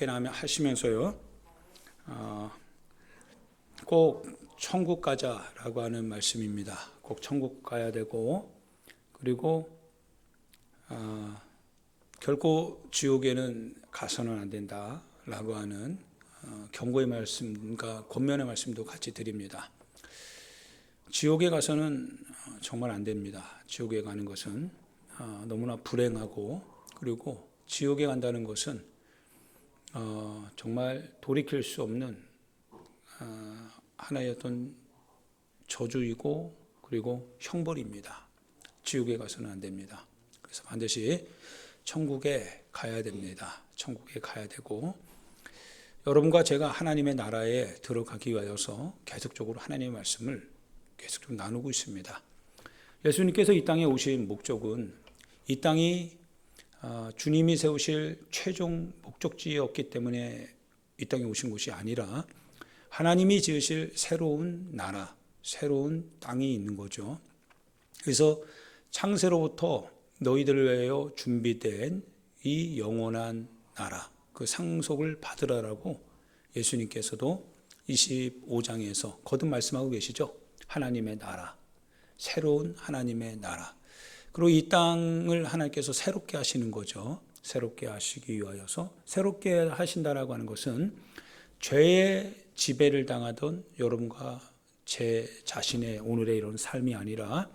하시면서요, 꼭 천국 가자라고 하는 말씀입니다. 꼭 천국 가야 되고, 그리고 결코 지옥에는 가서는 안 된다라고 하는 경고의 말씀과 권면의 말씀도 같이 드립니다. 지옥에 가서는 정말 안 됩니다. 지옥에 가는 것은 너무나 불행하고, 그리고 지옥에 간다는 것은 정말 돌이킬 수 없는 하나의 어떤 저주이고, 그리고 형벌입니다. 지옥에 가서는 안 됩니다. 그래서 반드시 천국에 가야 됩니다. 천국에 가야 되고, 여러분과 제가 하나님의 나라에 들어가기 위하여서 계속적으로 하나님의 말씀을 계속 좀 나누고 있습니다. 예수님께서 이 땅에 오신 목적은 이 땅이 주님이 세우실 최종 목적지였기 때문에 이 땅에 오신 것이 아니라 하나님이 지으실 새로운 나라, 새로운 땅이 있는 거죠. 그래서 창세로부터 너희들을 위하여 준비된 이 영원한 나라, 그 상속을 받으라라고 예수님께서도 25장에서 거듭 말씀하고 계시죠. 하나님의 나라, 새로운 하나님의 나라. 그리고 이 땅을 하나님께서 새롭게 하시는 거죠. 새롭게 하시기 위하여서, 새롭게 하신다라고 하는 것은 죄의 지배를 당하던 여러분과 제 자신의 오늘의 이런 삶이 아니라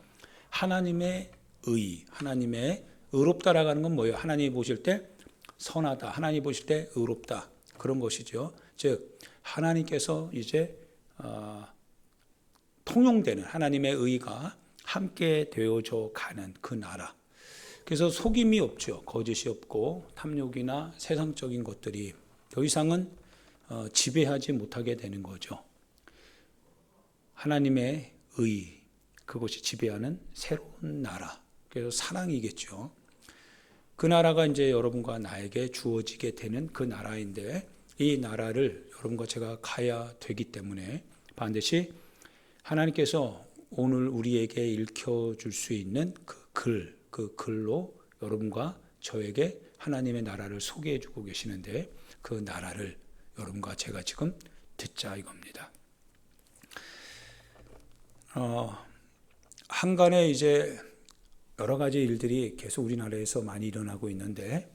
하나님의 의, 하나님의 의롭다라고 하는 건 뭐예요? 하나님이 보실 때 선하다, 하나님이 보실 때 의롭다, 그런 것이죠. 즉 하나님께서 이제 통용되는 하나님의 의가 함께 되어져 가는 그 나라. 그래서 속임이 없죠. 거짓이 없고 탐욕이나 세상적인 것들이 더 이상은 지배하지 못하게 되는 거죠. 하나님의 의, 그것이 지배하는 새로운 나라. 그래서 사랑이겠죠. 그 나라가 이제 여러분과 나에게 주어지게 되는 그 나라인데, 이 나라를 여러분과 제가 가야 되기 때문에 반드시 하나님께서 오늘 우리에게 읽혀줄 수 있는 그 글로 여러분과 저에게 하나님의 나라를 소개해 주고 계시는데, 그 나라를 여러분과 제가 지금 듣자 이겁니다. 한간에 이제 여러 가지 일들이 계속 우리나라에서 많이 일어나고 있는데,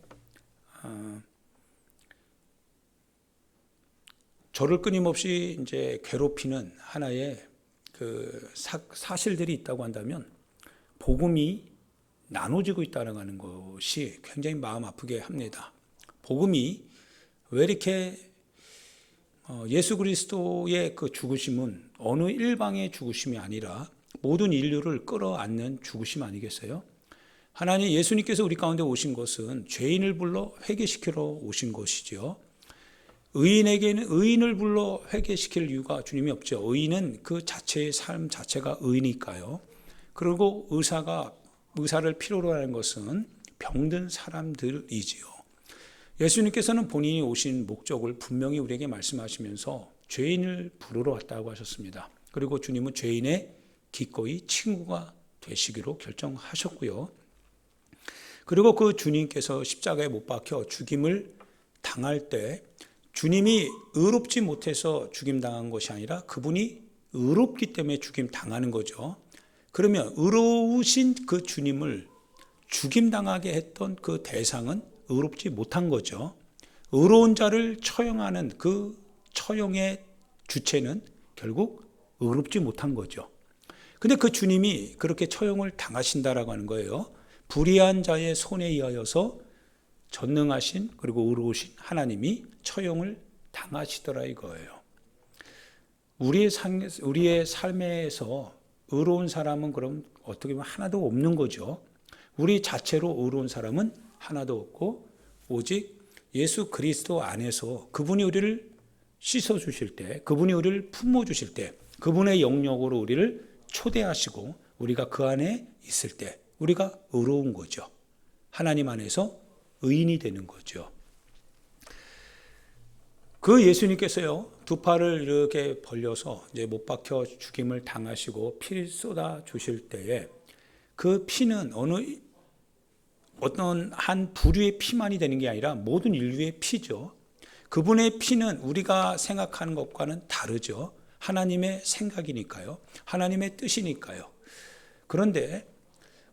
저를 끊임없이 이제 괴롭히는 하나의 그 사실들이 있다고 한다면, 복음이 나눠지고 있다는 것이 굉장히 마음 아프게 합니다. 복음이 왜 이렇게 예수 그리스도의 그 죽으심은 어느 일방의 죽으심이 아니라 모든 인류를 끌어안는 죽으심 아니겠어요? 하나님 예수님께서 우리 가운데 오신 것은 죄인을 불러 회개시키러 오신 것이죠. 의인에게는 의인을 불러 회개시킬 이유가 주님이 없죠. 의인은 그 자체의 삶 자체가 의니까요. 그리고 의사를 필요로 하는 것은 병든 사람들이지요. 예수님께서는 본인이 오신 목적을 분명히 우리에게 말씀하시면서 죄인을 부르러 왔다고 하셨습니다. 그리고 주님은 죄인의 기꺼이 친구가 되시기로 결정하셨고요. 그리고 그 주님께서 십자가에 못 박혀 죽임을 당할 때 주님이 의롭지 못해서 죽임당한 것이 아니라 그분이 의롭기 때문에 죽임당하는 거죠. 그러면 의로우신 그 주님을 죽임당하게 했던 그 대상은 의롭지 못한 거죠. 의로운 자를 처형하는 그 처형의 주체는 결국 의롭지 못한 거죠. 근데 그 주님이 그렇게 처형을 당하신다라고 하는 거예요. 불의한 자의 손에 의하여서 전능하신 그리고 의로우신 하나님이 처형을 당하시더라 이거예요. 우리의 삶에서 의로운 사람은 그럼 어떻게 보면 하나도 없는 거죠. 우리 자체로 의로운 사람은 하나도 없고, 오직 예수 그리스도 안에서 그분이 우리를 씻어주실 때, 그분이 우리를 품어주실 때, 그분의 영역으로 우리를 초대하시고 우리가 그 안에 있을 때 우리가 의로운 거죠. 하나님 안에서 의인이 되는 거죠. 그 예수님께서요, 두 팔을 이렇게 벌려서 이제 못 박혀 죽임을 당하시고 피를 쏟아 주실 때에 그 피는 어떤 한 부류의 피만이 되는 게 아니라 모든 인류의 피죠. 그분의 피는 우리가 생각하는 것과는 다르죠. 하나님의 생각이니까요. 하나님의 뜻이니까요. 그런데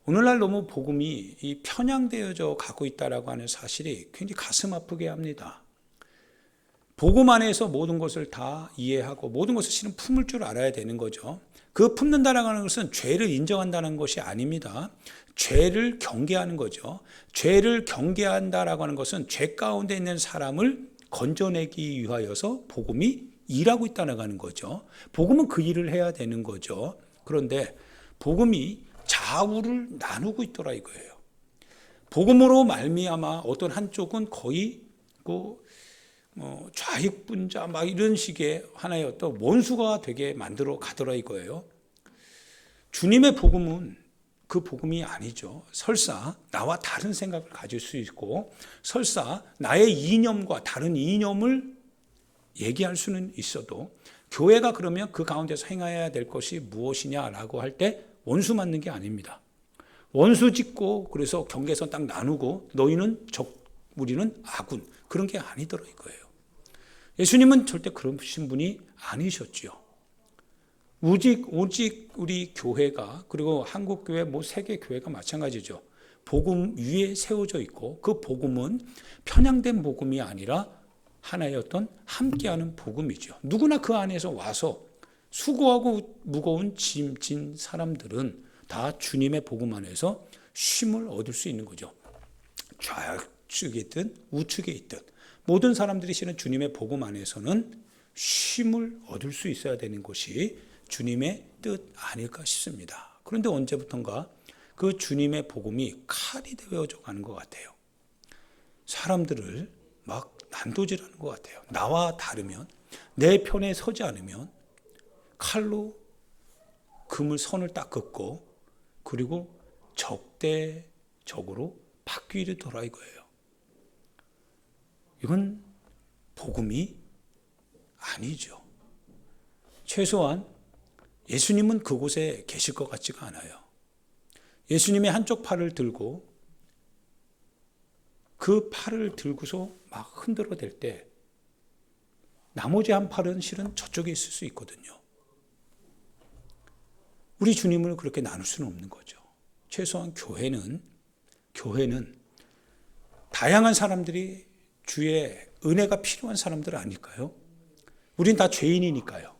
오늘날 너무 복음이 이 편향되어져 가고 있다라고 하는 사실이 굉장히 가슴 아프게 합니다. 복음 안에서 모든 것을 다 이해하고 모든 것을 실은 품을 줄 알아야 되는 거죠. 그 품는다라고 하는 것은 죄를 인정한다는 것이 아닙니다. 죄를 경계하는 거죠. 죄를 경계한다라고 하는 것은 죄 가운데 있는 사람을 건져내기 위하여서 복음이 일하고 있다라고 하는 거죠. 복음은 그 일을 해야 되는 거죠. 그런데 복음이 좌우를 나누고 있더라 이거예요. 복음으로 말미암아 어떤 한쪽은 거의 좌익분자 막 이런 식의 하나의 어떤 원수가 되게 만들어 가더라 이거예요. 주님의 복음은 그 복음이 아니죠. 설사 나와 다른 생각을 가질 수 있고 설사 나의 이념과 다른 이념을 얘기할 수는 있어도 교회가 그러면 그 가운데서 행해야 될 것이 무엇이냐라고 할 때 원수 맞는 게 아닙니다. 원수 짓고 그래서 경계선 딱 나누고 너희는 적, 우리는 아군 그런 게 아니더라 이거예요. 예수님은 절대 그러신 분이 아니셨죠. 오직 우리 교회가 그리고 한국교회 세계교회가 마찬가지죠. 복음 위에 세워져 있고 그 복음은 편향된 복음이 아니라 하나의 어떤 함께하는 복음이죠. 누구나 그 안에서 와서 수고하고 무거운 짐 진 사람들은 다 주님의 복음 안에서 쉼을 얻을 수 있는 거죠. 좌측에 있든 우측에 있든 모든 사람들이 실은 주님의 복음 안에서는 쉼을 얻을 수 있어야 되는 것이 주님의 뜻 아닐까 싶습니다. 그런데 언제부턴가 그 주님의 복음이 칼이 되어져 가는 것 같아요. 사람들을 막 난도질하는 것 같아요. 나와 다르면 내 편에 서지 않으면 칼로 금을 선을 딱 긋고 그리고 적대적으로 바뀌게 돌아 이거예요. 이건 복음이 아니죠. 최소한 예수님은 그곳에 계실 것 같지가 않아요. 예수님의 한쪽 팔을 들고 그 팔을 들고서 막 흔들어댈 때 나머지 한 팔은 실은 저쪽에 있을 수 있거든요. 우리 주님을 그렇게 나눌 수는 없는 거죠. 최소한 교회는 다양한 사람들이 주의 은혜가 필요한 사람들 아닐까요? 우린 다 죄인이니까요.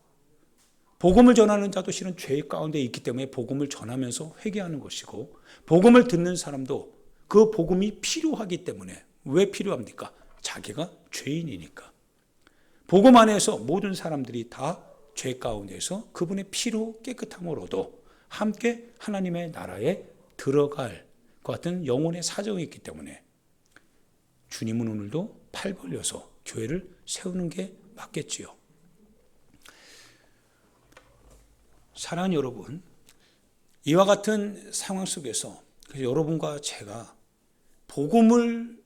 복음을 전하는 자도 실은 죄 가운데 있기 때문에 복음을 전하면서 회개하는 것이고 복음을 듣는 사람도 그 복음이 필요하기 때문에 왜 필요합니까? 자기가 죄인이니까. 복음 안에서 모든 사람들이 다 죄 가운데서 그분의 피로 깨끗함을 얻어 함께 하나님의 나라에 들어갈 것 같은 영혼의 사정이 있기 때문에 주님은 오늘도 팔 벌려서 교회를 세우는 게 맞겠지요. 사랑하는 여러분, 이와 같은 상황 속에서 여러분과 제가 복음을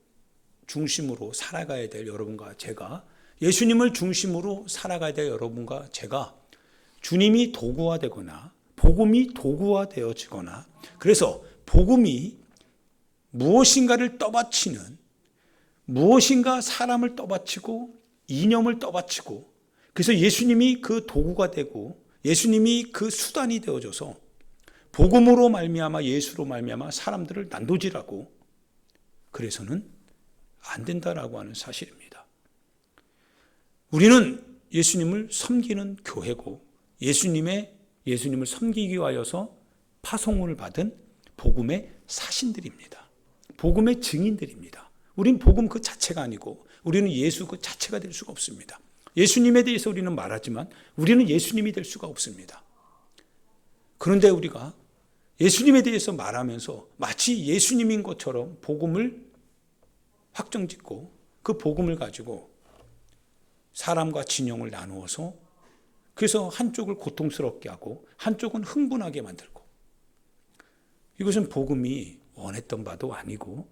중심으로 살아가야 될 여러분과 제가 예수님을 중심으로 살아가야 될 여러분과 제가 주님이 도구화되거나 복음이 도구화되어지거나 그래서 복음이 무엇인가를 떠받치는 무엇인가 사람을 떠받치고 이념을 떠받치고 그래서 예수님이 그 도구가 되고 예수님이 그 수단이 되어져서 복음으로 말미암아 예수로 말미암아 사람들을 난도질하고 그래서는 안 된다라고 하는 사실입니다. 우리는 예수님을 섬기는 교회고 예수님을 섬기기 위하여서 파송을 받은 복음의 사신들입니다. 복음의 증인들입니다. 우린 복음 그 자체가 아니고 우리는 예수 그 자체가 될 수가 없습니다. 예수님에 대해서 우리는 말하지만 우리는 예수님이 될 수가 없습니다. 그런데 우리가 예수님에 대해서 말하면서 마치 예수님인 것처럼 복음을 확정짓고 그 복음을 가지고 사람과 진영을 나누어서 그래서 한쪽을 고통스럽게 하고 한쪽은 흥분하게 만들고 이것은 복음이 원했던 바도 아니고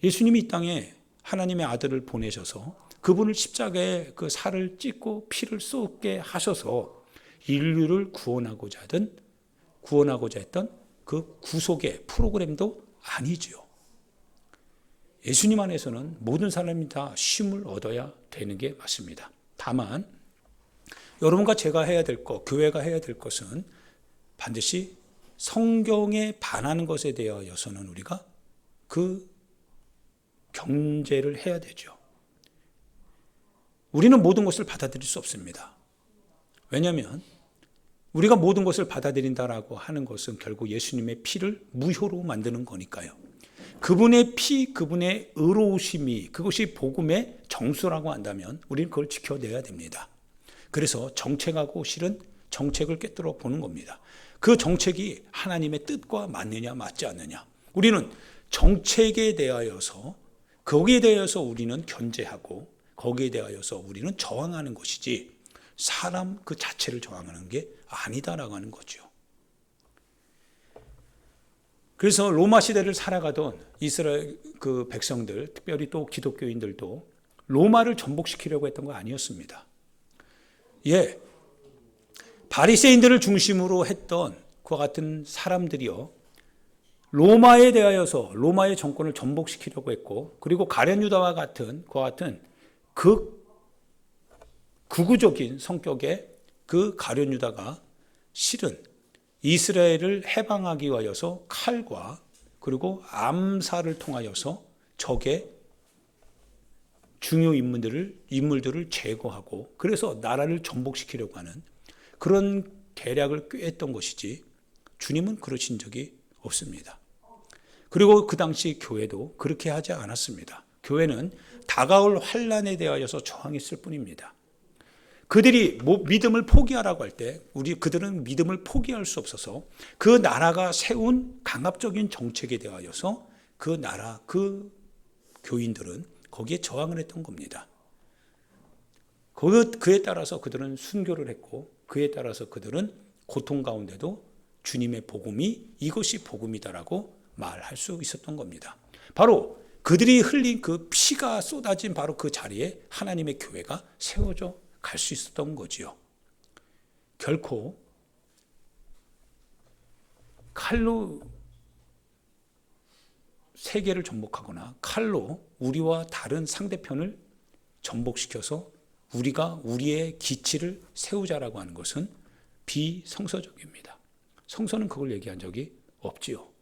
예수님이 이 땅에 하나님의 아들을 보내셔서 그분을 십자가에 그 살을 찢고 피를 쏟게 하셔서 인류를 구원하고자 했던 그 구속의 프로그램도 아니죠. 예수님 안에서는 모든 사람이 다 쉼을 얻어야 되는 게 맞습니다. 다만 여러분과 제가 해야 될 것, 교회가 해야 될 것은 반드시 성경에 반하는 것에 대하여서는 우리가 그 경제를 해야 되죠. 우리는 모든 것을 받아들일 수 없습니다. 왜냐하면 우리가 모든 것을 받아들인다라고 하는 것은 결국 예수님의 피를 무효로 만드는 거니까요. 그분의 피, 그분의 의로우심이 그것이 복음의 정수라고 한다면 우리는 그걸 지켜내야 됩니다. 그래서 정책하고 실은 정책을 꿰뚫어 보는 겁니다. 그 정책이 하나님의 뜻과 맞느냐 맞지 않느냐. 우리는 정책에 대하여서 거기에 대해서 우리는 견제하고 거기에 대하여서 우리는 저항하는 것이지 사람 그 자체를 저항하는 게 아니다라고 하는 거죠. 그래서 로마 시대를 살아가던 이스라엘 그 백성들, 특별히 또 기독교인들도 로마를 전복시키려고 했던 거 아니었습니다. 예, 바리새인들을 중심으로 했던 그와 같은 사람들이요, 로마에 대하여서 로마의 정권을 전복시키려고 했고, 그리고 가룟 유다와 같은 그와 같은 극우적인 성격의 그 가룟 유다가 실은 이스라엘을 해방하기 위하여서 칼과 그리고 암살을 통하여서 적의 중요 인물들을 제거하고 그래서 나라를 전복시키려고 하는 그런 계략을 꾀했던 것이지 주님은 그러신 적이 없습니다. 그리고 그 당시 교회도 그렇게 하지 않았습니다. 교회는 다가올 환난에 대하여서 저항했을 뿐입니다. 그들이 믿음을 포기하라고 할 때 그들은 믿음을 포기할 수 없어서 그 나라가 세운 강압적인 정책에 대하여서 그 나라, 그 교인들은 거기에 저항을 했던 겁니다. 그에 따라서 그들은 순교를 했고 그에 따라서 그들은 고통 가운데도 주님의 복음이 이것이 복음이다라고 말할 수 있었던 겁니다. 바로 그들이 흘린 그 피가 쏟아진 바로 그 자리에 하나님의 교회가 세워져 갈 수 있었던 거지요. 결코 칼로 세계를 전복하거나 칼로 우리와 다른 상대편을 전복시켜서 우리가 우리의 기치를 세우자라고 하는 것은 비성서적입니다. 성서는 그걸 얘기한 적이 없지요.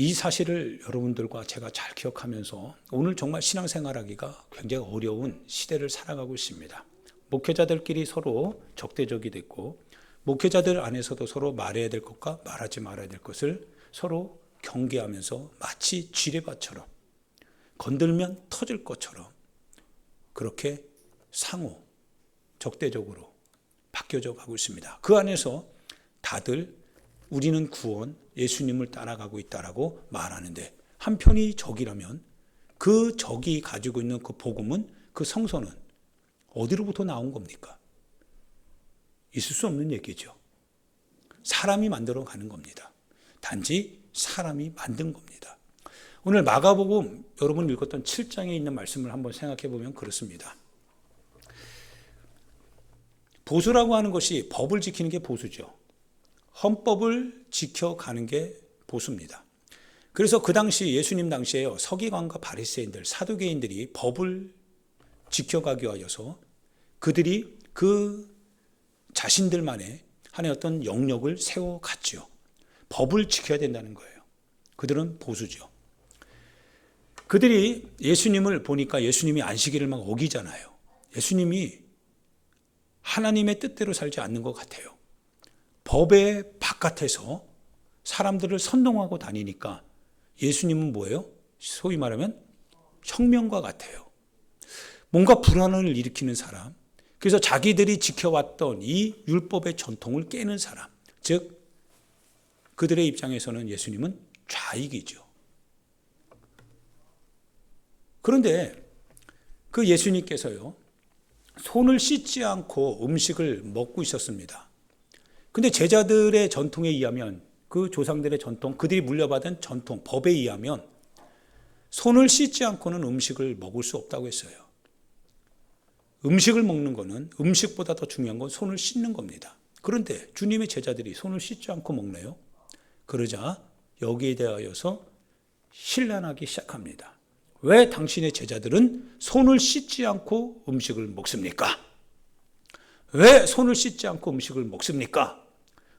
이 사실을 여러분들과 제가 잘 기억하면서 오늘 정말 신앙생활하기가 굉장히 어려운 시대를 살아가고 있습니다. 목회자들끼리 서로 적대적이 됐고 목회자들 안에서도 서로 말해야 될 것과 말하지 말아야 될 것을 서로 경계하면서 마치 쥐레바처럼 건들면 터질 것처럼 그렇게 상호 적대적으로 바뀌어져 가고 있습니다. 그 안에서 다들 우리는 구원, 예수님을 따라가고 있다라고 말하는데 한편이 적이라면 그 적이 가지고 있는 그 복음은 그 성서는 어디로부터 나온 겁니까? 있을 수 없는 얘기죠. 사람이 만들어 가는 겁니다. 단지 사람이 만든 겁니다. 오늘 마가복음 여러분 읽었던 7장에 있는 말씀을 한번 생각해 보면 그렇습니다. 보수라고 하는 것이 법을 지키는 게 보수죠. 헌법을 지켜가는 게 보수입니다. 그래서 그 당시 예수님 당시에요. 서기관과 바리새인들, 사두개인들이 법을 지켜가기 위하여서 그들이 그 자신들만의 하나의 어떤 영역을 세워갔죠. 법을 지켜야 된다는 거예요. 그들은 보수죠. 그들이 예수님을 보니까 예수님이 안식일을 막 어기잖아요. 예수님이 하나님의 뜻대로 살지 않는 것 같아요. 법의 바깥에서 사람들을 선동하고 다니니까 예수님은 뭐예요? 소위 말하면 혁명가 같아요. 뭔가 불안을 일으키는 사람, 그래서 자기들이 지켜왔던 이 율법의 전통을 깨는 사람, 즉 그들의 입장에서는 예수님은 좌익이죠. 그런데 그 예수님께서요, 손을 씻지 않고 음식을 먹고 있었습니다. 근데 제자들의 전통에 의하면 그 조상들의 전통, 그들이 물려받은 전통, 법에 의하면 손을 씻지 않고는 음식을 먹을 수 없다고 했어요. 음식을 먹는 거는 음식보다 더 중요한 건 손을 씻는 겁니다. 그런데 주님의 제자들이 손을 씻지 않고 먹네요. 그러자 여기에 대하여서 신란하기 시작합니다. 왜 당신의 제자들은 손을 씻지 않고 음식을 먹습니까? 왜 손을 씻지 않고 음식을 먹습니까?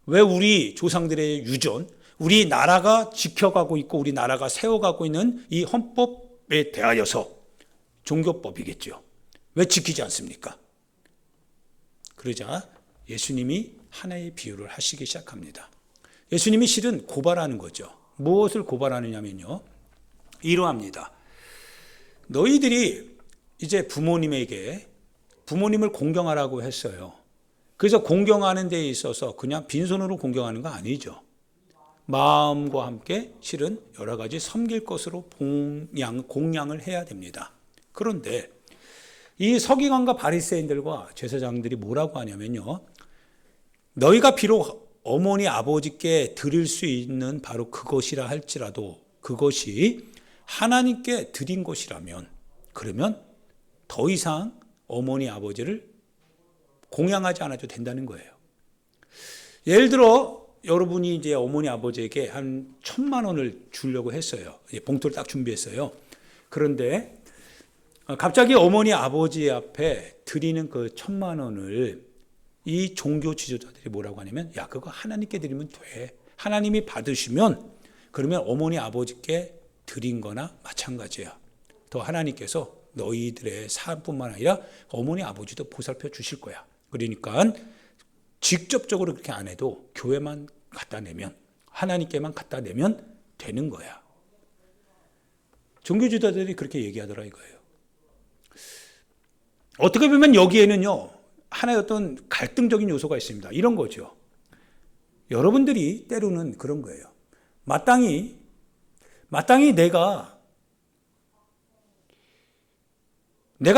왜 우리 조상들의 유전, 우리 나라가 지켜가고 있고 우리 나라가 세워가고 있는 이 헌법에 대하여서 종교법이겠죠. 왜 지키지 않습니까? 그러자 예수님이 하나의 비유를 하시기 시작합니다. 예수님이 실은 고발하는 거죠. 무엇을 고발하느냐면요, 이러합니다. 너희들이 이제 부모님을 공경하라고 했어요. 그래서 공경하는 데 있어서 그냥 빈손으로 공경하는 거 아니죠. 마음과 함께 실은 여러 가지 섬길 것으로 공양을 해야 됩니다. 그런데 이 서기관과 바리새인들과 제사장들이 뭐라고 하냐면요, 너희가 비록 어머니 아버지께 드릴 수 있는 바로 그것이라 할지라도 그것이 하나님께 드린 것이라면 그러면 더 이상 어머니 아버지를 공양하지 않아도 된다는 거예요. 예를 들어 여러분이 이제 어머니 아버지에게 한 1,000만 원을 주려고 했어요. 봉투를 딱 준비했어요. 그런데 갑자기 어머니 아버지 앞에 드리는 그 1,000만 원을 이 종교 지도자들이 뭐라고 하냐면, 야, 그거 하나님께 드리면 돼. 하나님이 받으시면 그러면 어머니 아버지께 드린 거나 마찬가지야. 더 하나님께서 너희들의 삶뿐만 아니라 어머니 아버지도 보살펴 주실 거야. 그러니까 직접적으로 그렇게 안 해도 교회만 갖다 내면, 하나님께만 갖다 내면 되는 거야. 종교 지도자들이 그렇게 얘기하더라 이거예요. 어떻게 보면 여기에는요, 하나의 어떤 갈등적인 요소가 있습니다. 이런 거죠. 여러분들이 때로는 그런 거예요. 마땅히 내가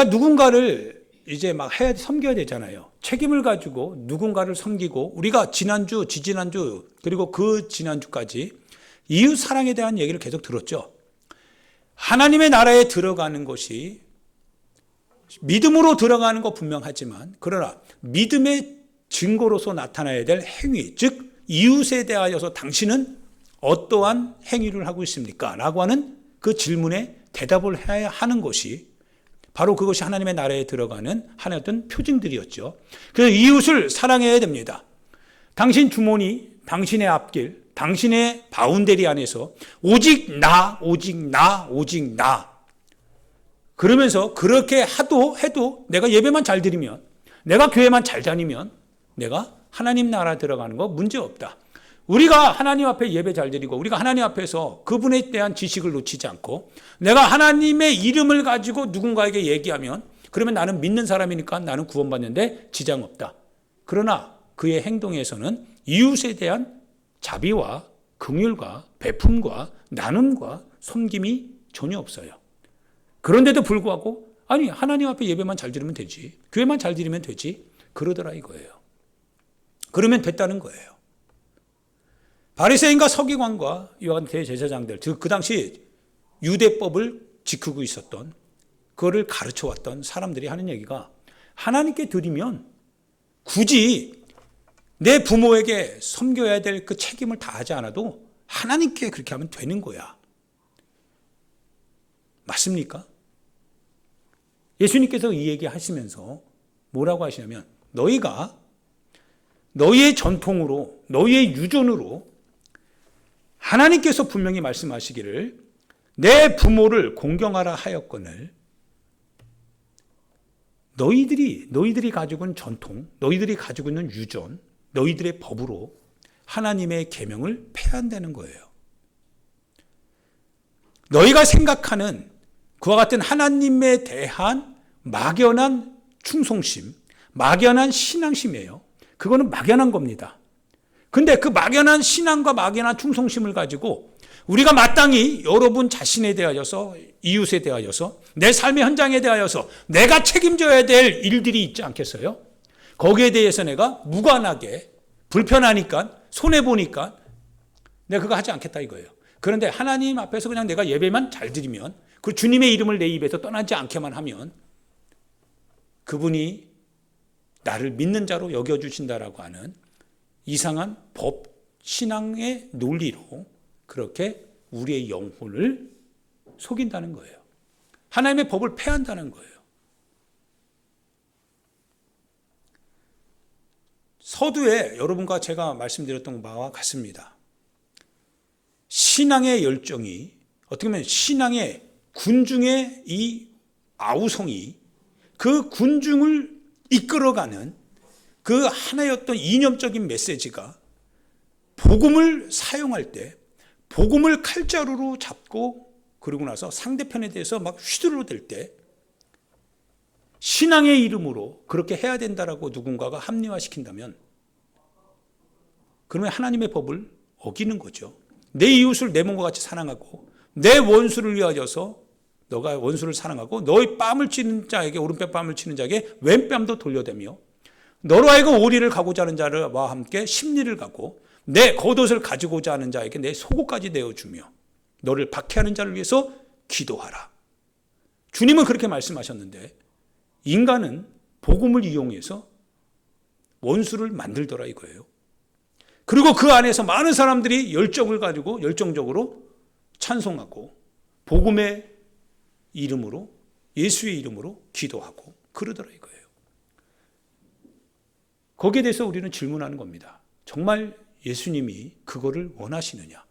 누군가를 이제 막 섬겨야 되잖아요. 책임을 가지고 누군가를 섬기고, 우리가 지난주, 지지난주, 그리고 그 지난주까지 이웃 사랑에 대한 얘기를 계속 들었죠. 하나님의 나라에 들어가는 것이 믿음으로 들어가는 거 분명하지만, 그러나 믿음의 증거로서 나타나야 될 행위, 즉 이웃에 대하여서 당신은 어떠한 행위를 하고 있습니까? 라고 하는 그 질문에 대답을 해야 하는 것이 바로 그것이 하나님의 나라에 들어가는 하나의 어떤 표징들이었죠. 그래서 이웃을 사랑해야 됩니다. 당신 주머니, 당신의 앞길, 당신의 바운더리 안에서 오직 나, 오직 나, 오직 나. 그러면서 그렇게 해도 내가 예배만 잘 드리면, 내가 교회만 잘 다니면 내가 하나님 나라 들어가는 거 문제 없다. 우리가 하나님 앞에 예배 잘 드리고 우리가 하나님 앞에서 그분에 대한 지식을 놓치지 않고 내가 하나님의 이름을 가지고 누군가에게 얘기하면 그러면 나는 믿는 사람이니까 나는 구원받는데 지장 없다. 그러나 그의 행동에서는 이웃에 대한 자비와 긍휼과 베품과 나눔과 섬김이 전혀 없어요. 그런데도 불구하고 아니 하나님 앞에 예배만 잘 드리면 되지, 교회만 잘 드리면 되지, 그러더라 이거예요. 그러면 됐다는 거예요. 바리새인과 서기관과 이와 같은 대제사장들, 즉 그 당시 유대법을 지키고 있었던, 그거를 가르쳐왔던 사람들이 하는 얘기가, 하나님께 드리면 굳이 내 부모에게 섬겨야 될 그 책임을 다하지 않아도 하나님께 그렇게 하면 되는 거야. 맞습니까? 예수님께서 이 얘기 하시면서 뭐라고 하시냐면, 너희가 너희의 전통으로, 너희의 유전으로 하나님께서 분명히 말씀하시기를 내 부모를 공경하라 하였거늘 너희들이 가지고 있는 전통, 너희들이 가지고 있는 유전, 너희들의 법으로 하나님의 계명을 폐한다는 거예요. 너희가 생각하는 그와 같은 하나님에 대한 막연한 충성심, 막연한 신앙심이에요. 그거는 막연한 겁니다. 근데 그 막연한 신앙과 막연한 충성심을 가지고 우리가 마땅히 여러분 자신에 대하여서, 이웃에 대하여서, 내 삶의 현장에 대하여서 내가 책임져야 될 일들이 있지 않겠어요? 거기에 대해서 내가 무관하게, 불편하니까, 손해보니까 내가 그거 하지 않겠다 이거예요. 그런데 하나님 앞에서 그냥 내가 예배만 잘 드리면, 그 주님의 이름을 내 입에서 떠나지 않게만 하면 그분이 나를 믿는 자로 여겨주신다라고 하는 이상한 법, 신앙의 논리로 그렇게 우리의 영혼을 속인다는 거예요. 하나님의 법을 폐한다는 거예요. 서두에 여러분과 제가 말씀드렸던 바와 같습니다. 신앙의 열정이 어떻게 보면 신앙의 군중의 이 아우성이 그 군중을 이끌어가는 그 하나의 어떤 이념적인 메시지가 복음을 사용할 때 복음을 칼자루로 잡고 그러고 나서 상대편에 대해서 막 휘두르댈 때 신앙의 이름으로 그렇게 해야 된다라고 누군가가 합리화시킨다면 그러면 하나님의 법을 어기는 거죠. 내 이웃을 내 몸과 같이 사랑하고 내 원수를 위하여서 너가 원수를 사랑하고 너의 뺨을 치는 자에게 오른뺨 뺨을 치는 자에게 왼뺨도 돌려대며 너로 하여금 오리를 가고자 하는 자와 함께 심리를 가고 내 겉옷을 가지고자 하는 자에게 내 속옷까지 내어주며 너를 박해하는 자를 위해서 기도하라. 주님은 그렇게 말씀하셨는데 인간은 복음을 이용해서 원수를 만들더라 이거예요. 그리고 그 안에서 많은 사람들이 열정을 가지고 열정적으로 찬송하고 복음의 이름으로 예수의 이름으로 기도하고 그러더라 이거예요. 거기에 대해서 우리는 질문하는 겁니다. 정말 예수님이 그거를 원하시느냐?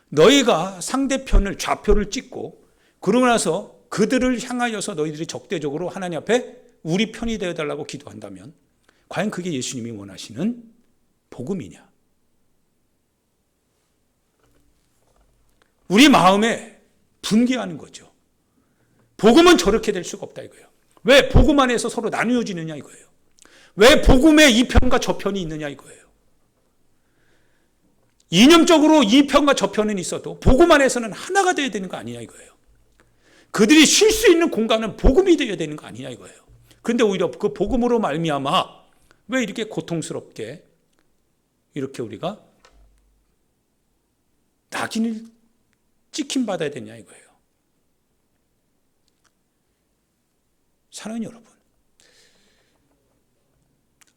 너희가 상대편을 좌표를 찍고 그러고 나서 그들을 향하여서 너희들이 적대적으로 하나님 앞에 우리 편이 되어달라고 기도한다면 과연 그게 예수님이 원하시는 복음이냐? 우리 마음에 분개하는 거죠. 복음은 저렇게 될 수가 없다 이거예요. 왜 복음 안에서 서로 나누어지느냐 이거예요. 왜 복음에 이 편과 저 편이 있느냐 이거예요. 이념적으로 이 편과 저 편은 있어도 복음 안에서는 하나가 되어야 되는 거 아니냐 이거예요. 그들이 쉴 수 있는 공간은 복음이 되어야 되는 거 아니냐 이거예요. 그런데 오히려 그 복음으로 말미암아 왜 이렇게 고통스럽게 이렇게 우리가 낙인을 찍힘 받아야 되냐 이거예요. 사랑하는 여러분,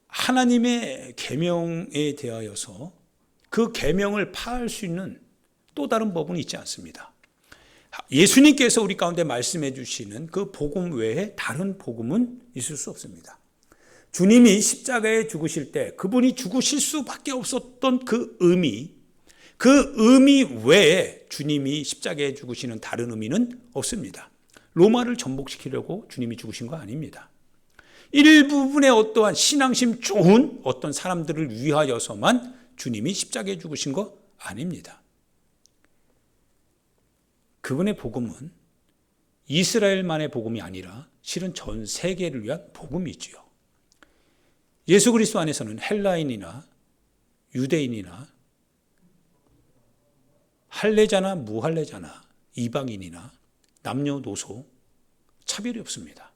하나님의 계명에 대하여서 그 계명을 파할 수 있는 또 다른 법은 있지 않습니다. 예수님께서 우리 가운데 말씀해 주시는 그 복음 외에 다른 복음은 있을 수 없습니다. 주님이 십자가에 죽으실 때 그분이 죽으실 수밖에 없었던 그 의미 외에 주님이 십자가에 죽으시는 다른 의미는 없습니다. 로마를 전복시키려고 주님이 죽으신 거 아닙니다. 일부분의 어떠한 신앙심 좋은 어떤 사람들을 위하여서만 주님이 십자가에 죽으신 거 아닙니다. 그분의 복음은 이스라엘만의 복음이 아니라 실은 전 세계를 위한 복음이지요. 예수 그리스도 안에서는 헬라인이나 유대인이나 할례자나 무할례자나 이방인이나 남녀노소 차별이 없습니다.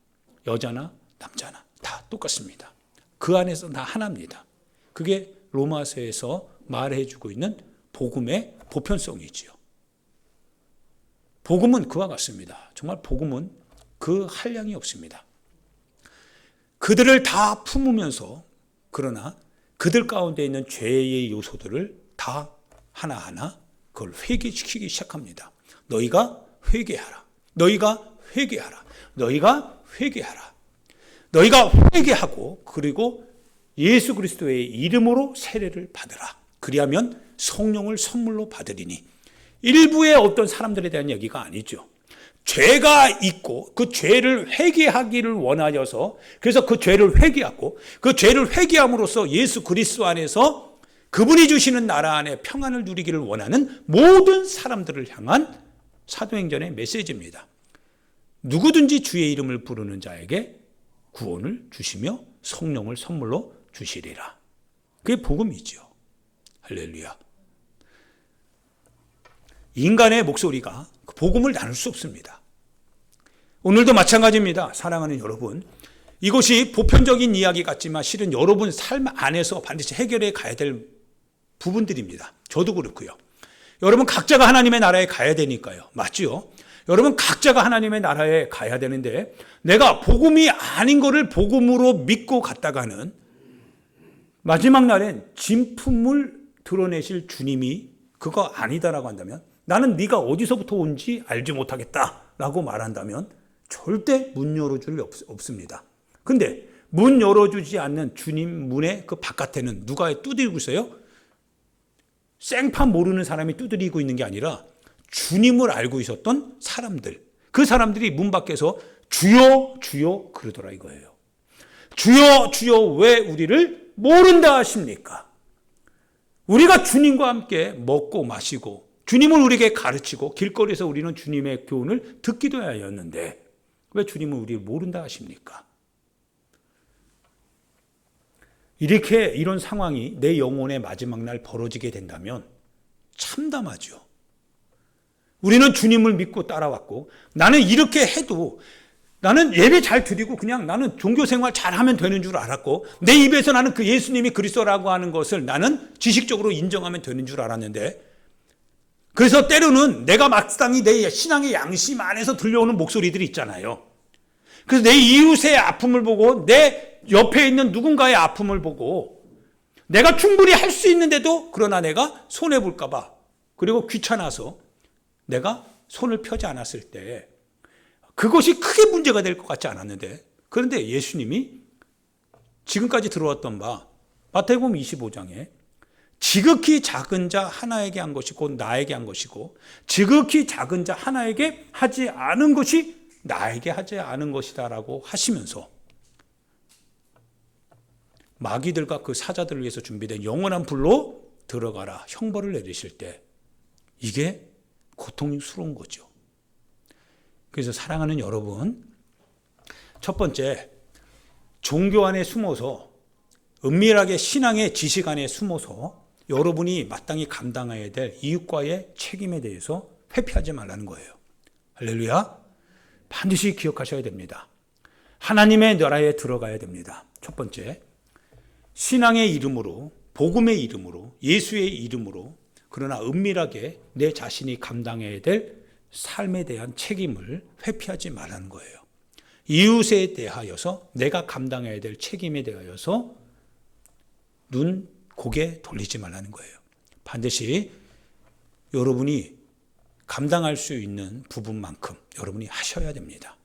여자나 남자나 다 똑같습니다. 그 안에서 다 하나입니다. 그게 로마서에서 말해주고 있는 복음의 보편성이지요. 복음은 그와 같습니다. 정말 복음은 그 한량이 없습니다. 그들을 다 품으면서 그러나 그들 가운데 있는 죄의 요소들을 다 하나하나 그걸 회개시키기 시작합니다. 너희가 회개하라. 너희가 회개하라. 너희가 회개하라. 너희가 회개하고 그리고 예수 그리스도의 이름으로 세례를 받으라. 그리하면 성령을 선물로 받으리니. 일부의 어떤 사람들에 대한 얘기가 아니죠. 죄가 있고 그 죄를 회개하기를 원하여서 그래서 그 죄를 회개하고 그 죄를 회개함으로써 예수 그리스도 안에서 그분이 주시는 나라 안에 평안을 누리기를 원하는 모든 사람들을 향한 사도행전의 메시지입니다. 누구든지 주의 이름을 부르는 자에게 구원을 주시며 성령을 선물로 주시리라. 그게 복음이죠. 할렐루야. 인간의 목소리가 그 복음을 나눌 수 없습니다. 오늘도 마찬가지입니다. 사랑하는 여러분, 이것이 보편적인 이야기 같지만 실은 여러분 삶 안에서 반드시 해결해 가야 될 부분들입니다. 저도 그렇고요. 여러분 각자가 하나님의 나라에 가야 되니까요. 맞죠? 여러분 각자가 하나님의 나라에 가야 되는데 내가 복음이 아닌 거를 복음으로 믿고 갔다가는 마지막 날엔 진품을 드러내실 주님이 그거 아니다라고 한다면, 나는 네가 어디서부터 온지 알지 못하겠다라고 말한다면 절대 문 열어줄 리 없습니다. 근데 문 열어주지 않는 주님 문의 그 바깥에는 누가 두드리고 있어요? 생판 모르는 사람이 두드리고 있는 게 아니라 주님을 알고 있었던 사람들, 그 사람들이 문 밖에서 주여 주여 그러더라 이거예요. 주여 주여 왜 우리를 모른다 하십니까? 우리가 주님과 함께 먹고 마시고 주님을 우리에게 가르치고 길거리에서 우리는 주님의 교훈을 듣기도 해야 하였는데 왜 주님은 우리를 모른다 하십니까? 이런 상황이 내 영혼의 마지막 날 벌어지게 된다면 참담하죠. 우리는 주님을 믿고 따라왔고 나는 이렇게 해도 나는 예배 잘 드리고 그냥 나는 종교생활 잘하면 되는 줄 알았고 내 입에서 나는 그 예수님이 그리스도라고 하는 것을 나는 지식적으로 인정하면 되는 줄 알았는데, 그래서 때로는 내가 마땅히 내 신앙의 양심 안에서 들려오는 목소리들이 있잖아요. 그래서 내 이웃의 아픔을 보고 내 옆에 있는 누군가의 아픔을 보고 내가 충분히 할 수 있는데도 그러나 내가 손해볼까 봐 그리고 귀찮아서 내가 손을 펴지 않았을 때 그것이 크게 문제가 될 것 같지 않았는데, 그런데 예수님이 지금까지 들어왔던 바 마태복음 25장에 지극히 작은 자 하나에게 한 것이 곧 나에게 한 것이고 지극히 작은 자 하나에게 하지 않은 것이 나에게 하지 않은 것이다 라고 하시면서 마귀들과 그 사자들을 위해서 준비된 영원한 불로 들어가라 형벌을 내리실 때 이게 고통스러운 거죠. 그래서 사랑하는 여러분, 첫 번째, 종교 안에 숨어서 은밀하게 신앙의 지식 안에 숨어서 여러분이 마땅히 감당해야 될 이웃과의 책임에 대해서 회피하지 말라는 거예요. 할렐루야. 반드시 기억하셔야 됩니다. 하나님의 나라에 들어가야 됩니다. 첫 번째, 신앙의 이름으로, 복음의 이름으로, 예수의 이름으로, 그러나 은밀하게 내 자신이 감당해야 될 삶에 대한 책임을 회피하지 말라는 거예요. 이웃에 대하여서 내가 감당해야 될 책임에 대하여서 눈, 고개 돌리지 말라는 거예요. 반드시 여러분이 감당할 수 있는 부분만큼 여러분이 하셔야 됩니다.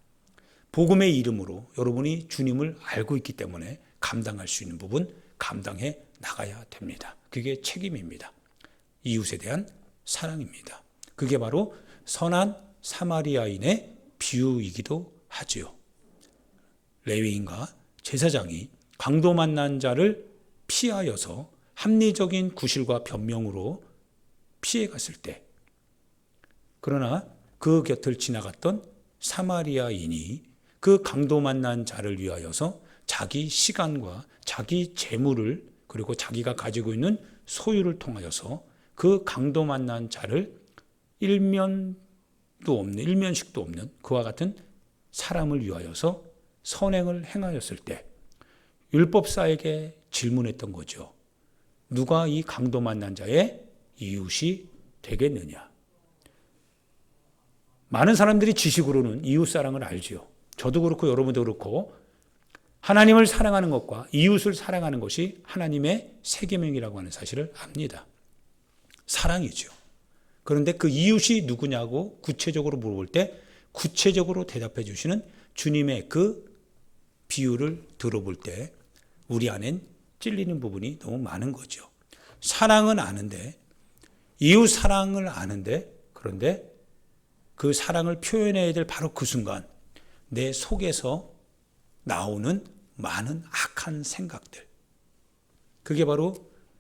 복음의 이름으로 여러분이 주님을 알고 있기 때문에 감당할 수 있는 부분 감당해 나가야 됩니다. 그게 책임입니다. 이웃에 대한 사랑입니다. 그게 바로 선한 사마리아인의 비유이기도 하지요. 레위인과 제사장이 강도 만난 자를 피하여서 합리적인 구실과 변명으로 피해갔을 때, 그러나 그 곁을 지나갔던 사마리아인이 그 강도 만난 자를 위하여서 자기 시간과 자기 재물을 그리고 자기가 가지고 있는 소유를 통하여서 그 강도 만난 자를 일면식도 없는 그와 같은 사람을 위하여서 선행을 행하였을 때 율법사에게 질문했던 거죠. 누가 이 강도 만난 자의 이웃이 되겠느냐? 많은 사람들이 지식으로는 이웃사랑을 알지요. 저도 그렇고 여러분도 그렇고 하나님을 사랑하는 것과 이웃을 사랑하는 것이 하나님의 세 계명이라고 하는 사실을 압니다. 사랑이죠. 그런데 그 이웃이 누구냐고 구체적으로 물어볼 때 구체적으로 대답해 주시는 주님의 그 비유를 들어볼 때 우리 안엔 찔리는 부분이 너무 많은 거죠. 사랑은 아는데, 이웃 사랑을 아는데, 그런데 그 사랑을 표현해야 될 바로 그 순간 내 속에서 나오는 많은 악한 생각들, 그게 바로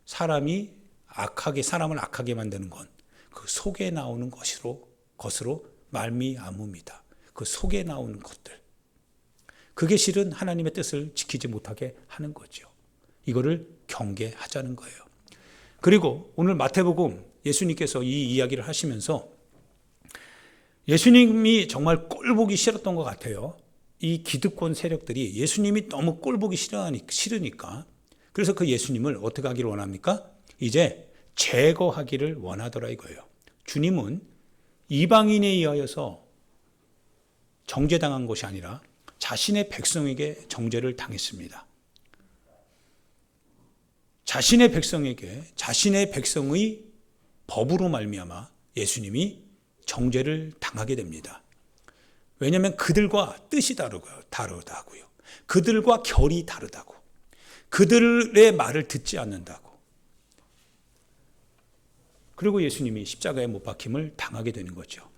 사람을 악하게 만드는 건 그 속에 나오는 것으로 말미암음이다. 그 속에 나오는 것들, 그게 실은 하나님의 뜻을 지키지 못하게 하는 거죠. 이거를 경계하자는 거예요. 그리고 오늘 마태복음 예수님께서 이 이야기를 하시면서 예수님이 정말 꼴보기 싫었던 것 같아요. 이 기득권 세력들이 예수님이 너무 꼴보기 싫으니까 그래서 그 예수님을 어떻게 하기를 원합니까? 이제 제거하기를 원하더라 이거예요. 주님은 이방인에 의하여서 정죄당한 것이 아니라 자신의 백성에게 정죄를 당했습니다. 자신의 백성에게 자신의 백성의 법으로 말미암아 예수님이 정죄를 당하게 됩니다. 왜냐하면 그들과 뜻이 다르다고요. 그들과 결이 다르다고. 그들의 말을 듣지 않는다고. 그리고 예수님이 십자가에 못 박힘을 당하게 되는 거죠.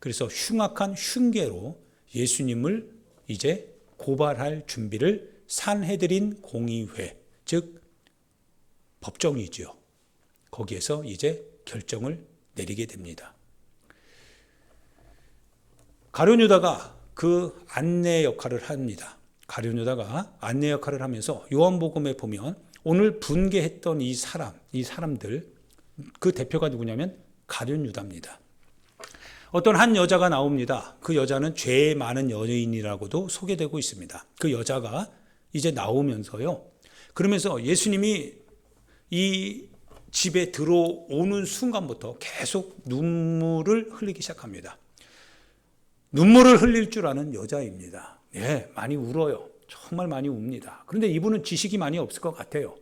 그래서 흉악한 흉계로 예수님을 이제 고발할 준비를 산헤드린 공의회, 즉 법정이죠. 거기에서 이제 결정을 내리게 됩니다. 가룟 유다가 그 안내 역할을 합니다. 가룟 유다가 안내 역할을 하면서 요한복음에 보면 오늘 분개했던 이 사람들, 그 대표가 누구냐면 가룟 유다입니다. 어떤 한 여자가 나옵니다. 그 여자는 죄 많은 여인이라고도 소개되고 있습니다. 그 여자가 이제 나오면서요. 그러면서 예수님이 이 집에 들어오는 순간부터 계속 눈물을 흘리기 시작합니다. 눈물을 흘릴 줄 아는 여자입니다. 예, 많이 울어요. 정말 많이 웁니다. 그런데 이분은 지식이 많이 없을 것 같아요.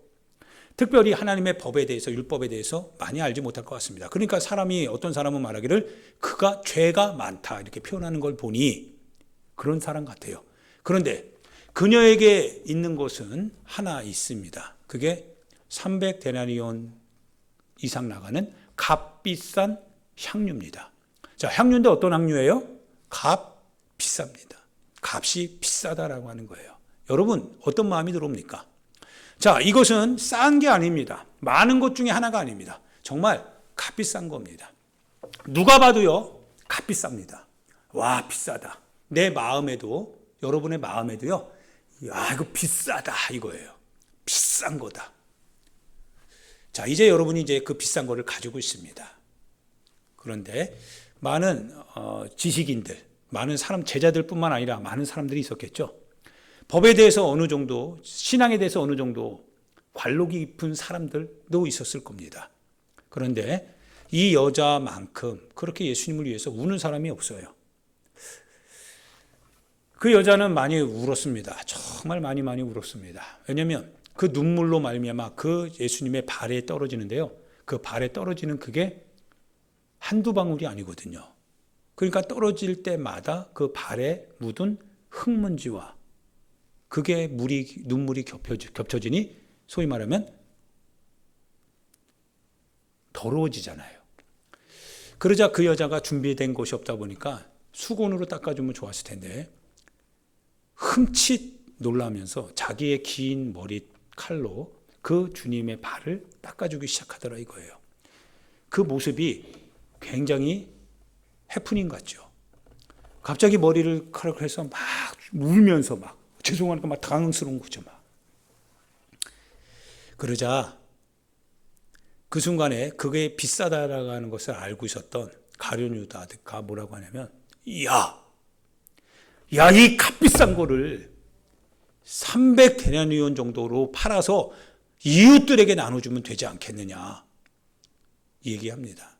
특별히 하나님의 법에 대해서, 율법에 대해서 많이 알지 못할 것 같습니다. 그러니까 어떤 사람은 말하기를 그가 죄가 많다 이렇게 표현하는 걸 보니 그런 사람 같아요. 그런데 그녀에게 있는 것은 하나 있습니다. 그게 300데나리온 이상 나가는 값비싼 향유입니다. 자, 향유인데 어떤 향유예요? 비쌉니다. 값이 비싸다라고 하는 거예요. 여러분, 어떤 마음이 들어옵니까? 자, 이것은 싼 게 아닙니다. 많은 것 중에 하나가 아닙니다. 정말 값비싼 겁니다. 누가 봐도요, 값비쌉니다. 와, 비싸다. 내 마음에도, 여러분의 마음에도요, 야, 이거 비싸다 이거예요. 비싼 거다. 자, 이제 여러분이 이제 그 비싼 거를 가지고 있습니다. 그런데 많은 지식인들, 많은 제자들뿐만 아니라 많은 사람들이 있었겠죠. 법에 대해서 어느 정도, 신앙에 대해서 어느 정도 관록이 깊은 사람들도 있었을 겁니다. 그런데 이 여자만큼 그렇게 예수님을 위해서 우는 사람이 없어요. 그 여자는 많이 울었습니다. 정말 많이 울었습니다. 왜냐하면 그 눈물로 말미암아 그 예수님의 발에 떨어지는데요. 그 발에 떨어지는 그게 한두 방울이 아니거든요. 그러니까 떨어질 때마다 그 발에 묻은 흙먼지와 그게 눈물이 겹쳐지니 소위 말하면 더러워지잖아요. 그러자 그 여자가 준비된 것이 없다 보니까 수건으로 닦아주면 좋았을 텐데 흠칫 놀라면서 자기의 긴 머리칼로 그 주님의 발을 닦아주기 시작하더라 이거예요. 그 모습이 굉장히 해프닝 같죠. 갑자기 머리를 칼을 해서 막 울면서 막 죄송하니까 막 당황스러운 거죠. 막. 그러자 그 순간에 그게 비싸다라고 하는 것을 알고 있었던 가룟 유다가 뭐라고 하냐면 야, 이 값비싼 거를 300데나리온 정도로 팔아서 이웃들에게 나눠주면 되지 않겠느냐 얘기합니다.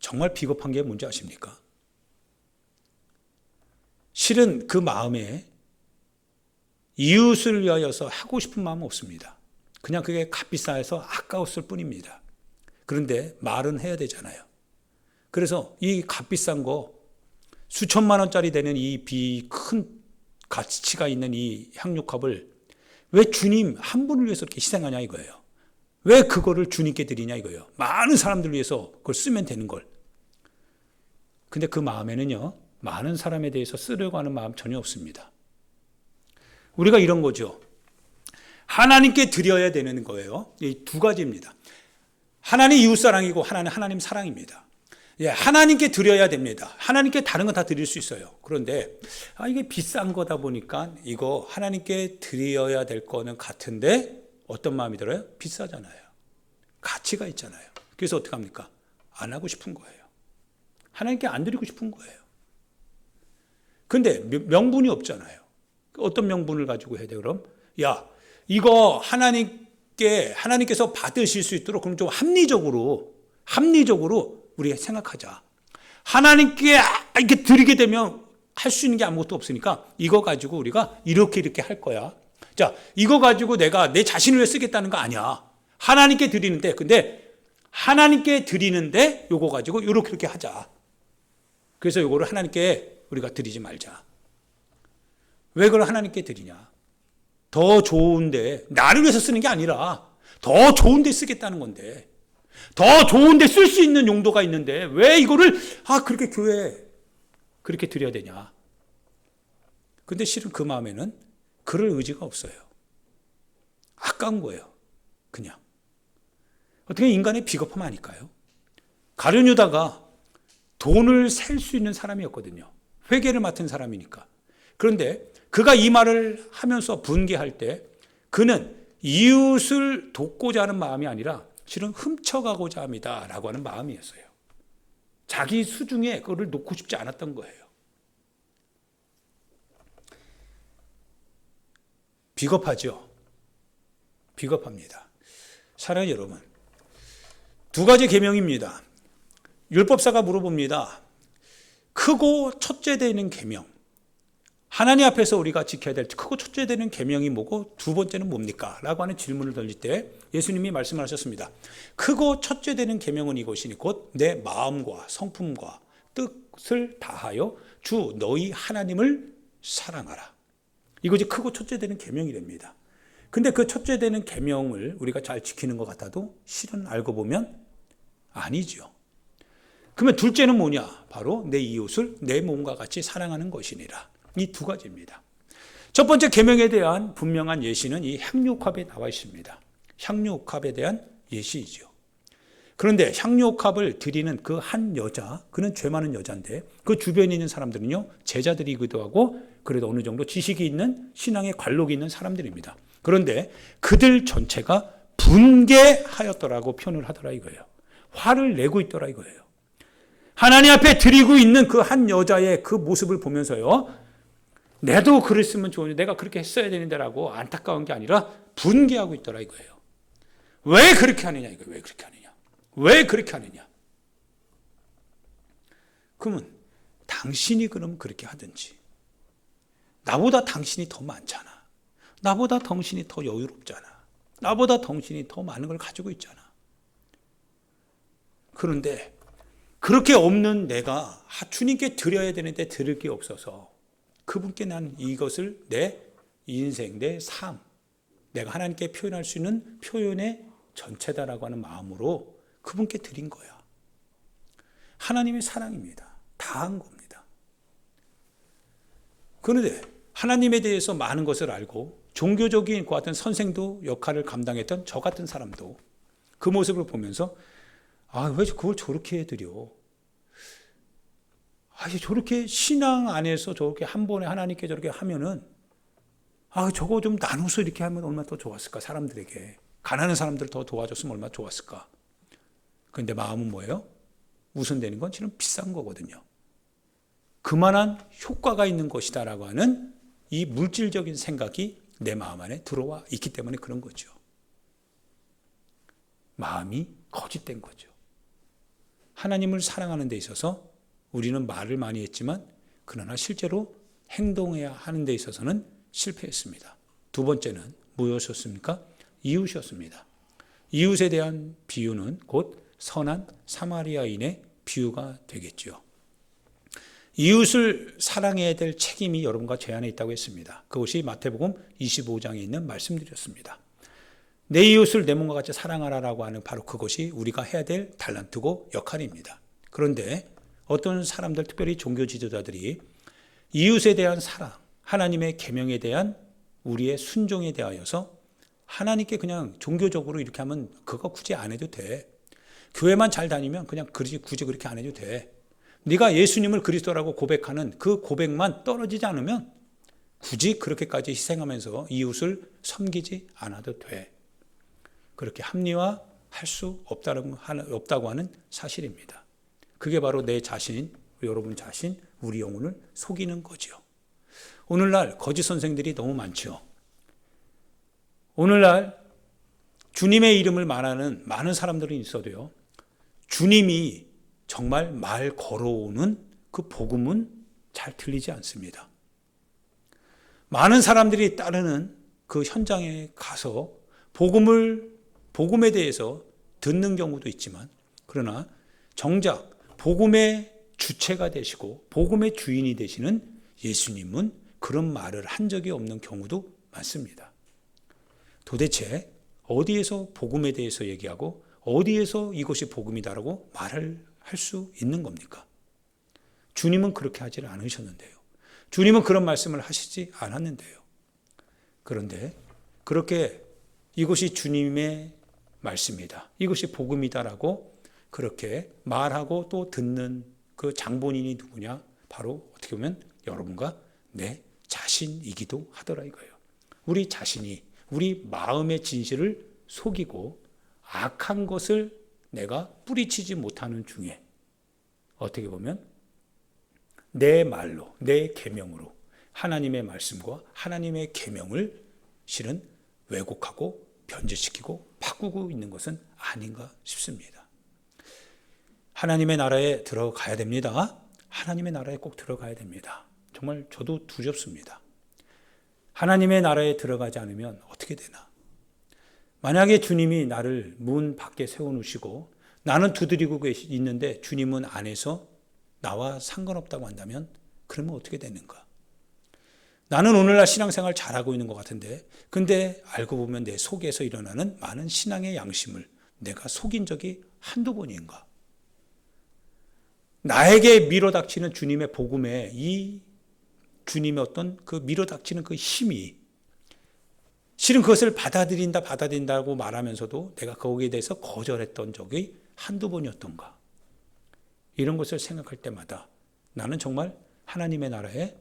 정말 비겁한 게 뭔지 아십니까? 실은 그 마음에 이웃을 위하여서 하고 싶은 마음은 없습니다. 그냥 그게 값비싸서 아까웠을 뿐입니다. 그런데 말은 해야 되잖아요. 그래서 이 값비싼 거 수천만 원짜리 되는 이 큰 가치가 있는 이 향유컵을 왜 주님 한 분을 위해서 이렇게 희생하냐 이거예요. 왜 그거를 주님께 드리냐 이거예요. 많은 사람들 위해서 그걸 쓰면 되는 걸. 근데 그 마음에는요, 많은 사람에 대해서 쓰려고 하는 마음 전혀 없습니다. 우리가 이런 거죠. 하나님께 드려야 되는 거예요. 이 두 가지입니다. 하나님 이웃사랑이고 하나는 하나님 사랑입니다. 예, 하나님께 드려야 됩니다. 하나님께 다른 건 다 드릴 수 있어요. 그런데 이게 비싼 거다 보니까 이거 하나님께 드려야 될 거는 같은데 어떤 마음이 들어요? 비싸잖아요. 가치가 있잖아요. 그래서 어떻게 합니까? 안 하고 싶은 거예요. 하나님께 안 드리고 싶은 거예요. 근데 명분이 없잖아요. 어떤 명분을 가지고 해야 돼? 그럼 야, 이거 하나님께서 받으실 수 있도록 그럼 좀 합리적으로 우리가 생각하자. 하나님께 이렇게 드리게 되면 할 수 있는 게 아무것도 없으니까 이거 가지고 우리가 이렇게 할 거야. 자, 이거 가지고 내가 내 자신을 위해 쓰겠다는 거 아니야. 하나님께 드리는데, 근데 하나님께 드리는데 요거 가지고 이렇게 하자. 그래서 요거를 하나님께 우리가 드리지 말자. 왜 그걸 하나님께 드리냐? 더 좋은데, 나를 위해서 쓰는 게 아니라 더 좋은데 쓰겠다는 건데, 더 좋은데 쓸 수 있는 용도가 있는데 왜 이거를 그렇게 교회에 그렇게 드려야 되냐? 근데 실은 그 마음에는 그럴 의지가 없어요. 아까운 거예요. 그냥. 어떻게 인간의 비겁함 아닐까요? 가룟 유다가 돈을 셀 수 있는 사람이었거든요. 회계를 맡은 사람이니까. 그런데 그가 이 말을 하면서 분개할 때 그는 이웃을 돕고자 하는 마음이 아니라 실은 훔쳐가고자 합니다 라고 하는 마음이었어요. 자기 수중에 그거를 놓고 싶지 않았던 거예요. 비겁하죠. 비겁합니다. 사랑하는 여러분, 두 가지 계명입니다. 율법사가 물어봅니다. 크고 첫째 되는 계명, 하나님 앞에서 우리가 지켜야 될 크고 첫째 되는 계명이 뭐고 두 번째는 뭡니까? 라고 하는 질문을 던질 때 예수님이 말씀을 하셨습니다. 크고 첫째 되는 계명은 이것이니 곧 내 마음과 성품과 뜻을 다하여 주 너희 하나님을 사랑하라. 이것이 크고 첫째 되는 계명이랍니다. 근데 그 첫째 되는 계명을 우리가 잘 지키는 것 같아도 실은 알고 보면 아니죠. 그러면 둘째는 뭐냐? 바로 내 이웃을 내 몸과 같이 사랑하는 것이니라. 이 두 가지입니다. 첫 번째 계명에 대한 분명한 예시는 이 향유옥합에 나와 있습니다. 향유옥합에 대한 예시이죠. 그런데 향유옥합을 드리는 그 한 여자, 그는 죄 많은 여자인데 그 주변에 있는 사람들은요, 제자들이기도 하고 그래도 어느 정도 지식이 있는 신앙의 관록이 있는 사람들입니다. 그런데 그들 전체가 분개하였더라고 표현을 하더라 이거예요. 화를 내고 있더라 이거예요. 하나님 앞에 드리고 있는 그 한 여자의 그 모습을 보면서요, 내도 그랬으면 좋은데 내가 그렇게 했어야 되는데 라고 안타까운 게 아니라 분개하고 있더라 이거예요. 왜 그렇게 하느냐 이거예요. 왜 그렇게 하느냐. 왜 그렇게 하느냐. 그러면 당신이 그럼 그렇게 하든지, 나보다 당신이 더 많잖아. 나보다 당신이 더 여유롭잖아. 나보다 당신이 더 많은 걸 가지고 있잖아. 그런데 그렇게 없는 내가 주님께 드려야 되는데 드릴 게 없어서 그분께 난 이것을 내 인생, 내 삶, 내가 하나님께 표현할 수 있는 표현의 전체다라고 하는 마음으로 그분께 드린 거야. 하나님의 사랑입니다. 다한 겁니다. 그런데 하나님에 대해서 많은 것을 알고 종교적인 그 같은 선생도 역할을 감당했던 저 같은 사람도 그 모습을 보면서 왜 그걸 저렇게 해드려? 저렇게 신앙 안에서 저렇게 한 번에 하나님께 저렇게 하면은 저거 좀 나눠서 이렇게 하면 얼마나 더 좋았을까? 사람들에게 가난한 사람들 더 도와줬으면 얼마나 좋았을까? 그런데 마음은 뭐예요? 우선되는 건 실은 비싼 거거든요. 그만한 효과가 있는 것이다라고 하는 이 물질적인 생각이 내 마음 안에 들어와 있기 때문에 그런 거죠. 마음이 거짓된 거죠. 하나님을 사랑하는 데 있어서 우리는 말을 많이 했지만 그러나 실제로 행동해야 하는 데 있어서는 실패했습니다. 두 번째는 무엇이었습니까? 이웃이었습니다. 이웃에 대한 비유는 곧 선한 사마리아인의 비유가 되겠죠. 이웃을 사랑해야 될 책임이 여러분과 제 안에 있다고 했습니다. 그것이 마태복음 25장에 있는 말씀드렸습니다. 내 이웃을 내 몸과 같이 사랑하라라고 하는 바로 그것이 우리가 해야 될 달란트고 역할입니다. 그런데 어떤 사람들, 특별히 종교 지도자들이 이웃에 대한 사랑, 하나님의 계명에 대한 우리의 순종에 대하여서 하나님께 그냥 종교적으로 이렇게 하면 그거 굳이 안 해도 돼. 교회만 잘 다니면 그냥 굳이 그렇게 안 해도 돼. 네가 예수님을 그리스도라고 고백하는 그 고백만 떨어지지 않으면 굳이 그렇게까지 희생하면서 이웃을 섬기지 않아도 돼. 그렇게 합리화할 수 없다고 하는 사실입니다. 그게 바로 내 자신, 여러분 자신, 우리 영혼을 속이는 거죠. 오늘날 거짓 선생들이 너무 많죠. 오늘날 주님의 이름을 말하는 많은 사람들이 있어도요, 주님이 정말 말 걸어오는 그 복음은 잘 들리지 않습니다. 많은 사람들이 따르는 그 현장에 가서 복음을 복음에 대해서 듣는 경우도 있지만, 그러나 정작 복음의 주체가 되시고 복음의 주인이 되시는 예수님은 그런 말을 한 적이 없는 경우도 많습니다. 도대체 어디에서 복음에 대해서 얘기하고 어디에서 이것이 복음이다라고 말을 할 수 있는 겁니까? 주님은 그렇게 하지 않으셨는데요. 주님은 그런 말씀을 하시지 않았는데요. 그런데 그렇게 이것이 주님의 말씀이다, 이것이 복음이다라고 그렇게 말하고 또 듣는 그 장본인이 누구냐? 바로 어떻게 보면 여러분과 내 자신이기도 하더라 이거예요. 우리 자신이 우리 마음의 진실을 속이고 악한 것을 내가 뿌리치지 못하는 중에 어떻게 보면 내 말로, 내 계명으로 하나님의 말씀과 하나님의 계명을 실은 왜곡하고 변질시키고 바꾸고 있는 것은 아닌가 싶습니다. 하나님의 나라에 들어가야 됩니다. 하나님의 나라에 꼭 들어가야 됩니다. 정말 저도 두렵습니다. 하나님의 나라에 들어가지 않으면 어떻게 되나? 만약에 주님이 나를 문 밖에 세워놓으시고 나는 두드리고 있는데 주님은 안에서 나와 상관없다고 한다면 그러면 어떻게 되는가? 나는 오늘날 신앙생활 잘하고 있는 것 같은데 근데 알고 보면 내 속에서 일어나는 많은 신앙의 양심을 내가 속인 적이 한두 번인가? 나에게 밀어닥치는 주님의 복음에 이 주님의 어떤 그 밀어닥치는 그 힘이 실은 그것을 받아들인다고 말하면서도 내가 거기에 대해서 거절했던 적이 한두 번이었던가? 이런 것을 생각할 때마다 나는 정말 하나님의 나라에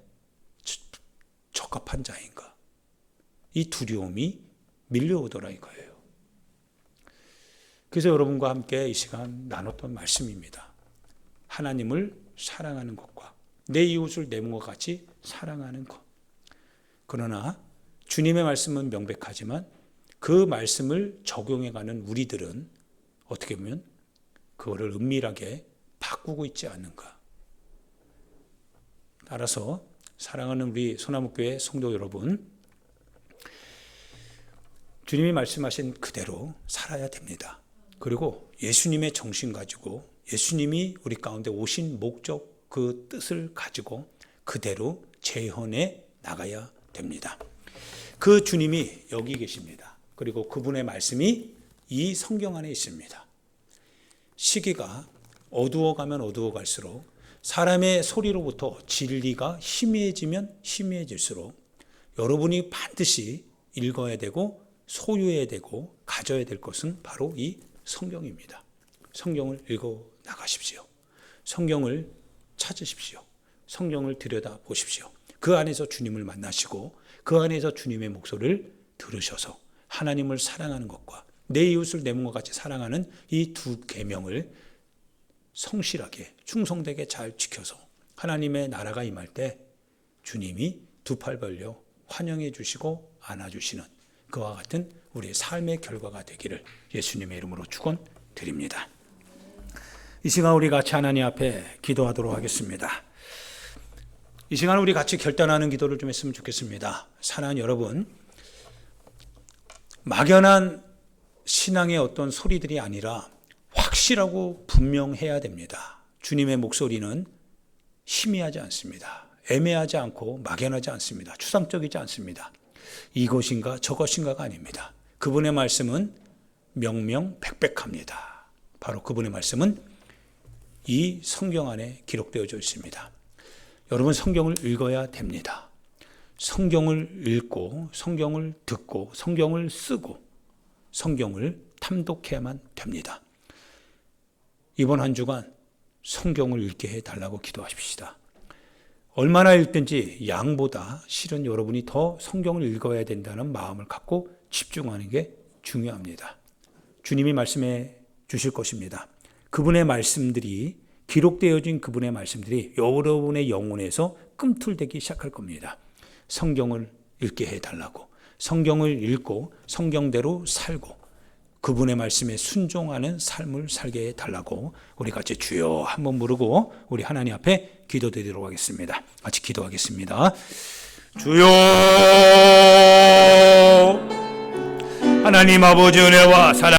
적합한 자인가? 이 두려움이 밀려오더라 이거예요. 그래서 여러분과 함께 이 시간 나눴던 말씀입니다. 하나님을 사랑하는 것과 내 이웃을 내 몸과 같이 사랑하는 것. 그러나 주님의 말씀은 명백하지만 그 말씀을 적용해가는 우리들은 어떻게 보면 그거를 은밀하게 바꾸고 있지 않는가. 따라서 사랑하는 우리 소나무교회 성도 여러분, 주님이 말씀하신 그대로 살아야 됩니다. 그리고 예수님의 정신 가지고 예수님이 우리 가운데 오신 목적, 그 뜻을 가지고 그대로 재현해 나가야 됩니다. 그 주님이 여기 계십니다. 그리고 그분의 말씀이 이 성경 안에 있습니다. 시기가 어두워가면 어두워갈수록 사람의 소리로부터 진리가 희미해지면 희미해질수록 여러분이 반드시 읽어야 되고 소유해야 되고 가져야 될 것은 바로 이 성경입니다. 성경을 읽어 나가십시오. 성경을 찾으십시오. 성경을 들여다보십시오. 그 안에서 주님을 만나시고 그 안에서 주님의 목소리를 들으셔서 하나님을 사랑하는 것과 내 이웃을 내 몸과 같이 사랑하는 이 두 계명을 성실하게 충성되게 잘 지켜서 하나님의 나라가 임할 때 주님이 두 팔 벌려 환영해 주시고 안아주시는 그와 같은 우리의 삶의 결과가 되기를 예수님의 이름으로 축원드립니다. 이 시간 우리 같이 하나님 앞에 기도하도록 하겠습니다. 이 시간 우리 같이 결단하는 기도를 좀 했으면 좋겠습니다. 사랑하는 여러분, 막연한 신앙의 어떤 소리들이 아니라 확실하고 분명해야 됩니다. 주님의 목소리는 희미하지 않습니다. 애매하지 않고 막연하지 않습니다. 추상적이지 않습니다. 이것인가 저것인가가 아닙니다. 그분의 말씀은 명명백백합니다. 바로 그분의 말씀은 이 성경 안에 기록되어져 있습니다. 여러분 성경을 읽어야 됩니다. 성경을 읽고 성경을 듣고 성경을 쓰고 성경을 탐독해야만 됩니다. 이번 한 주간 성경을 읽게 해달라고 기도하십시다. 얼마나 읽든지 양보다 실은 여러분이 더 성경을 읽어야 된다는 마음을 갖고 집중하는 게 중요합니다. 주님이 말씀해 주실 것입니다. 그분의 말씀들이 기록되어진 그분의 말씀들이 여러분의 영혼에서 꿈틀대기 시작할 겁니다. 성경을 읽게 해달라고, 성경을 읽고 성경대로 살고 그분의 말씀에 순종하는 삶을 살게 해달라고 우리 같이 주여 한번 부르고 우리 하나님 앞에 기도드리도록 하겠습니다. 같이 기도하겠습니다. 주여 하나님 아버지 은혜와 사랑